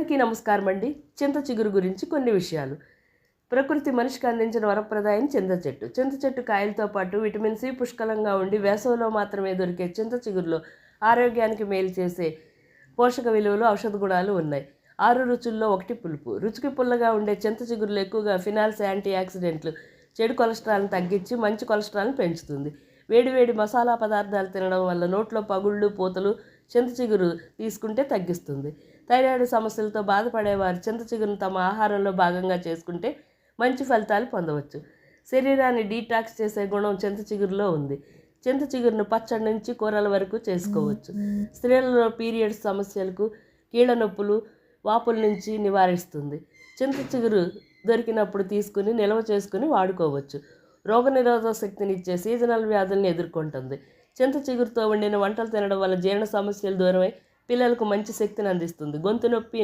అందరికీ నమస్కారం అండి. చింత చిగురు గురించి కొన్ని విషయాలు. ప్రకృతి మనిషికి అందించిన వరప్రదాయం చింత చెట్టు. చింత చెట్టు కాయలతో పాటు విటమిన్ సి పుష్కలంగా ఉండి వేసవిలో మాత్రమే దొరికే చింత చిగురులో ఆరోగ్యానికి మేలు చేసే పోషక విలువలు, ఔషధ గుణాలు ఉన్నాయి. 6 రుచుల్లో ఒకటి పులుపు. రుచికి పుల్లగా ఉండే చింత చిగురులో ఎక్కువగా ఫినాల్స్, యాంటీ ఆక్సిడెంట్లు చెడు కొలెస్ట్రాల్ని తగ్గించి మంచి కొలెస్ట్రాల్ని పెంచుతుంది. వేడివేడి మసాలా పదార్థాలు తినడం వల్ల నోట్లో పగుళ్ళు, పూతలు చింత చిగురు తీసుకుంటే తగ్గిస్తుంది. థైరాయిడ్ సమస్యలతో బాధపడేవారు చింత చిగురును తమ ఆహారంలో భాగంగా చేసుకుంటే మంచి ఫలితాలు పొందవచ్చు. శరీరాన్ని డీటాక్స్ చేసే గుణం చింత చిగురులో ఉంది. చింత చిగురును పచ్చడి నుంచి కూరల వరకు చేసుకోవచ్చు. స్త్రీలలో పీరియడ్స్ సమస్యలకు, కీళ్ళ నొప్పులు, వాపుల నుంచి నివారిస్తుంది. చింత చిగురు దొరికినప్పుడు తీసుకుని నిల్వ చేసుకుని వాడుకోవచ్చు. రోగనిరోధక శక్తిని ఇచ్చే సీజనల్ వ్యాధులను ఎదుర్కొంటుంది. చింత చిగురుతో వండిన వంటలు తినడం వల్ల జీర్ణ సమస్యలు దూరమై పిల్లలకు మంచి శక్తిని అందిస్తుంది. గొంతు నొప్పి,